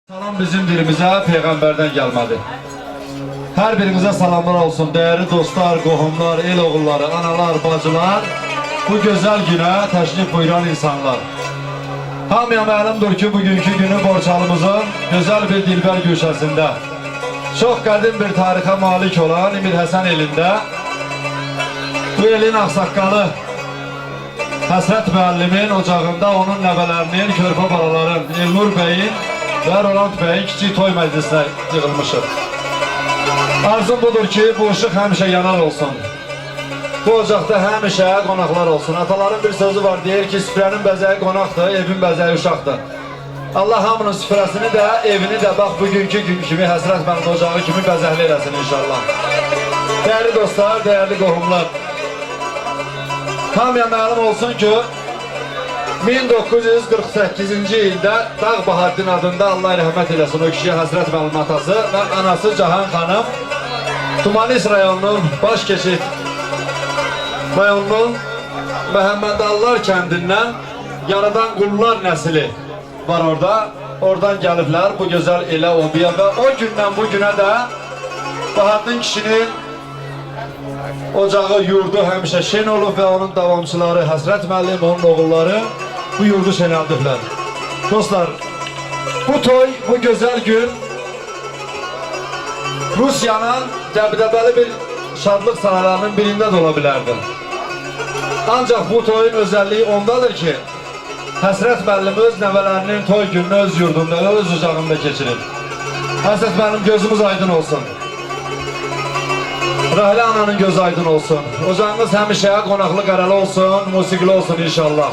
Salam bizim dilimize Peygamberden gelmedi. Her birinize salamlar olsun değerli dostlar, qohumlar, el oğulları, analar, bacılar. Bu güzel güne təşrif buyuran insanlar. Hamıya məlumdur ki bugünkü günü Borçalımızın güzel bir dilber güşəsində çok qədim bir tarixə malik olan İmir Həsən elində bu elin ağsaqqalı Həsrət müəllimin ocağında onun nəvələrinin, körpə balaların, Elnur bəyin ve Roland bəyin kiçik toy məclisinə yığılmışıq. Arzum budur ki bu ışıq həmişə yanar olsun. Bu ocaqda həmişə qonaqlar olsun. Ataların bir sözü var, deyir ki süfrənin bəzəyi qonaqdır, evin bəzəyi uşaqdır. Allah hamının süfrəsini də, evini də bax bugünkü gün kimi Həsrət mənim ocağı kimi bəzəkli eləsin inşallah. Değerli dostlar, değerli qohumlar. Hamıya məlum olsun ki 1948-ci ildə Dağ Bahaddin adında Allah rəhmət eləsin o kişiyə Həsrət mənim atası və anası Cahan xanım Tumanis rayonunun baş keçid rayonunun Məhəmmədallar kəndindən yaradan qullar nəsli var orada. Oradan gəliblər bu gözəl elə obaya və o gündən bu günə də Bahaddin kişinin ocağı, yurdu həmişə şen olub və onun davamçıları Həsrət müəllim, onun oğulları bu yurdu şenəldiblər. Dostlar, bu toy, bu gözəl gün Rusiyanın dəbdəbəli bir şadlıq sahələrinin birində də ola bilərdi. Ancaq bu toyun özəlliyi ondadır ki Həsrət müəllim öz nəvələrinin toy gününü öz yurdunda, öz ocağında keçirir. Həsrət müəllim gözümüz aydın olsun. Rahile ananın gözü aydın olsun. Ocağınız həmişə qonaqlı qaralı olsun, musiqili olsun inşallah.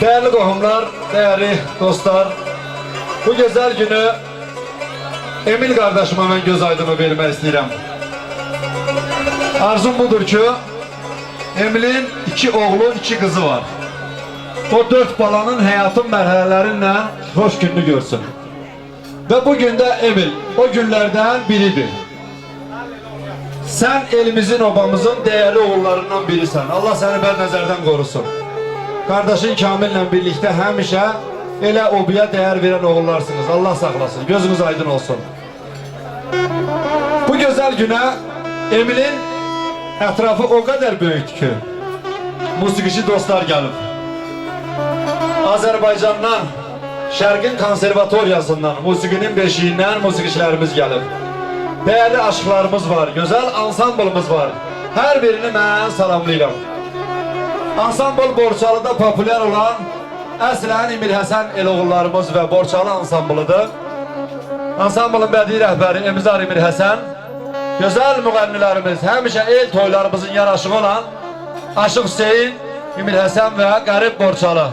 Değerli qohumlar, değerli dostlar, bu güzel günü Emil kardeşime ben göz aydını vermək istəyirəm. Arzum budur ki, Emil'in 2 oğlu, 2 kızı var. O 4 balanın həyatın mərhələlərinlə hoş gününü görsün. Ve bugün de Emil o günlerden biridir. Sen elimizin, obamızın değerli oğullarından birisən. Allah seni bədnəzərdən qorusun. Kardeşin Kamil'le birlikte həmişə elə obaya değer veren oğullarsınız. Allah saxlasın. Gözünüz aydın olsun. Bu güzel güne Emil'in etrafı o kadar büyüktü ki musiqiçi dostlar gelip Azerbaycan'dan Şərqin konservatoriyasından musiqinin beşiğinden musiqiçilərimiz gelip değerli aşklarımız var, güzel ansamblımız var. Her birini mən salamlayıram. Ansambl Borçalı'da popüler olan əslən İmir Həsən eloğullarımız və Borçalı ansamblıdır. Ansamblın bədii rəhbəri Emizar İmir Həsən, gözəl müğənnilərimiz, həmişə el toylarımızın yaraşığı olan Aşıq Hüseyin, İmir Həsən və Qərib Borçalı.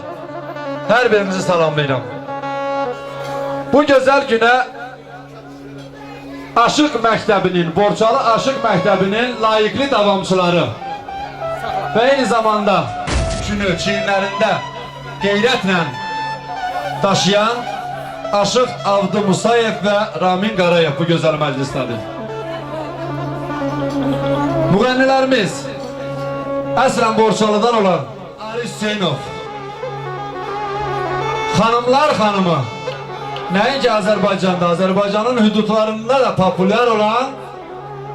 Hər birinizi salamlayıram. Bu gözəl günə Aşıq Məktəbinin, Borçalı Aşıq Məktəbinin layiqli davamçıları və eyni zamanda günü çiğinlərində qeyrətlə daşıyan Aşıq Avdı Musayev və Ramin Qarayev bu gözəl məclisdədir. Müğənnilərimiz əslən Borçalıdan olan Ali Hüseynov, xanımlar xanımı, nəinki Azərbaycanda, Azərbaycanın hüdudlarında da popüler olan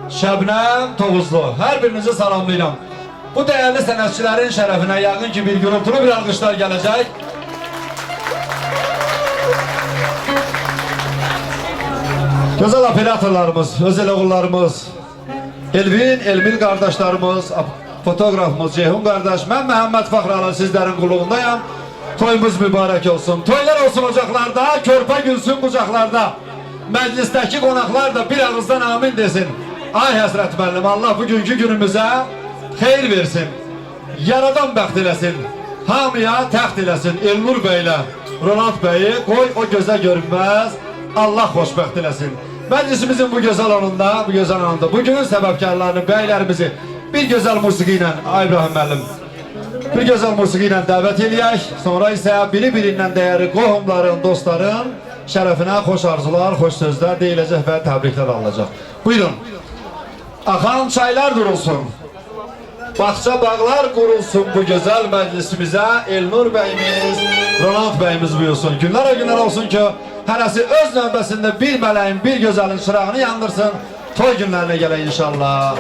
Şəbnəm Tovuzlu. Hər birinizi salamlayıram. Bu değerli sənətçilərin şərəfinə yaqın ki bir gürültülü bir alqışlar gələcək. Gözəl operatorlarımız, özel oğullarımız, Elmil qardaşlarımız, fotoğrafımız Ceyhun qardaş, mən Məhəmməd Fəxralı sizlərin qulluğundayam. Toyumuz mübarək olsun. Toylar olsun ocaqlarda, körpə gülsün qucaqlarda. Məclisdəki qonaqlar da bir ağızdan amin desin. Ay Həsrət müəllim, Allah bugünkü günümüzə xeyir versin. Yaradan bəxt eləsin. Hamıya təxt eləsin. Elnur bəylə Roland bəyi qoy o gözə görünməz. Allah xoşbəxt eləsin. Məclisimizin bu gözəl anında, bu gözəl anında bugünün səbəbkarlarını, bəylərimizi bir gözəl musiqi ilə, Ay İbrahim müəllim, bir gözəl musiqi ilə dəvət eləyək. Sonra isə biri-birindən dəyərli qohumların, dostların şərəfinə xoş arzular, xoş sözlər deyiləcək və təbriklər alınacaq. Buyurun. Axan çaylar durulsun. Bağça bağlar qurulsun bu gözəl məclisimizə. Elnur bəyimiz, Roland bəyimiz buyursun. Günlər o günlər olsun ki hərəsi öz növbəsində bir mələyin, bir gözəlin çırağını yandırsın. Toy günlərinə gələk inşallah.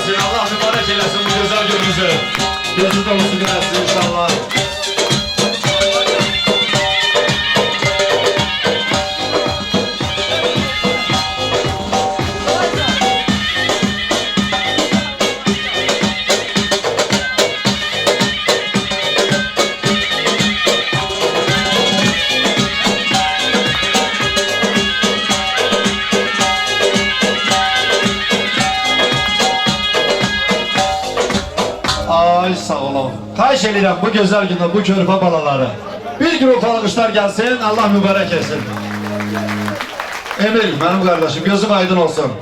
Allah mübarek eylesin bu güzel gününüzü. Gözünüzde olsun güneşsiz inşallah. Ay sağ olun. Xahiş edirəm bu gözəl gündə bu körpə balaları. Bir grup alqışlar gəlsin, Allah mübarək etsin. Emil, mənim qardaşım, gözüm aydın olsun.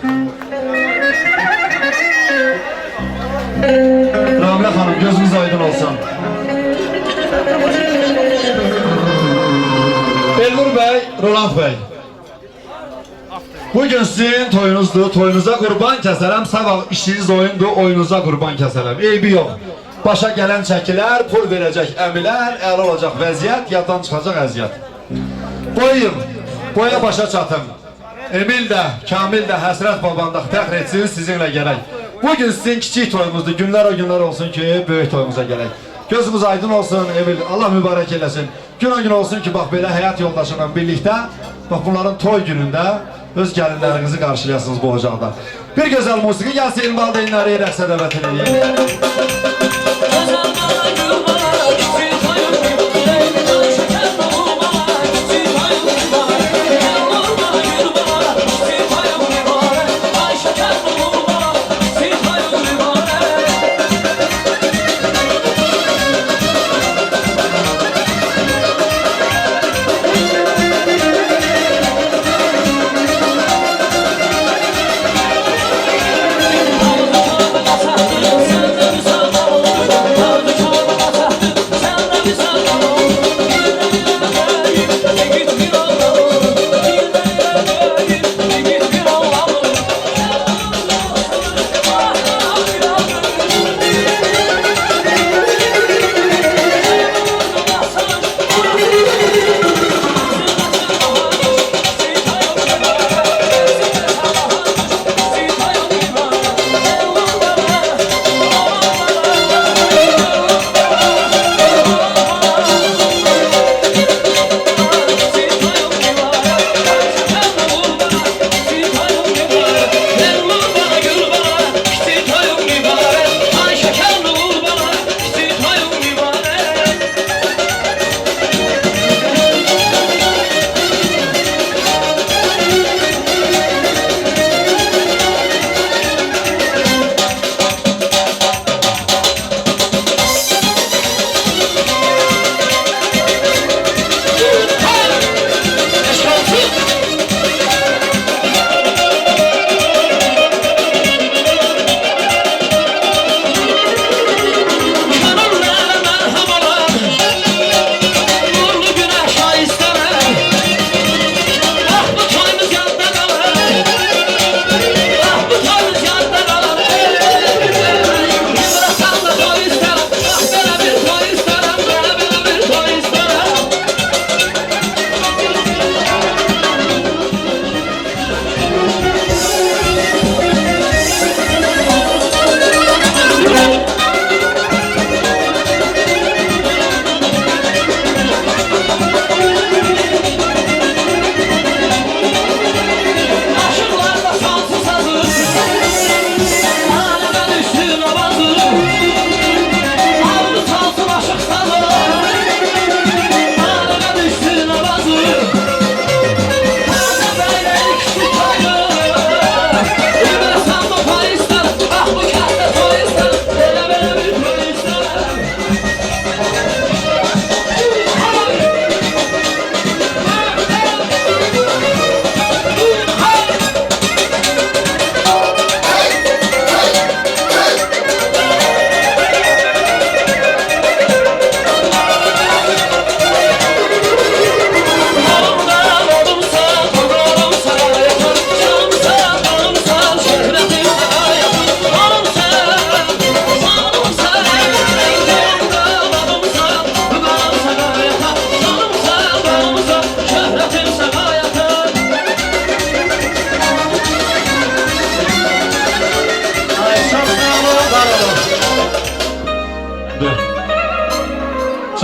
Ramile xanım, gözünüz aydın olsun. Elnur bəy, Roland bəy. Bugün sizin toyunuzdur, toyunuza qurban kəsərəm, sabah işiniz oyundur, oyunuza qurban kəsərəm. Eybi yox. Başa gələn çəkilər, pul verəcək əmilər, əl olacaq vəziyyət, yaddan çıxacaq əziyyət. Boyun, boya başa çatım. Emil də, Kamil də, Həsrət babandaq təxr etsin, sizinlə gələk. Bugün sizin kiçik toyumuzdur, günlər o günlər olsun ki, böyük toyumuza gələk. Gözümüz aydın olsun, Emil, Allah mübarək eləsin. Gün o gün olsun ki, bax belə həyat yoldaşıyla birlikdə, bax bunların toy günündə öz gəlinlərinizi qarşılayasınız bu ocaqda. Bir gözəl musiqi gəlsin, valideynləri rəqsə dəvət edəyim.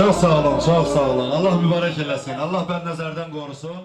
Çok sağ olun, çok sağ olun. Allah mübarek eləsin. Allah ben nazardan korusun.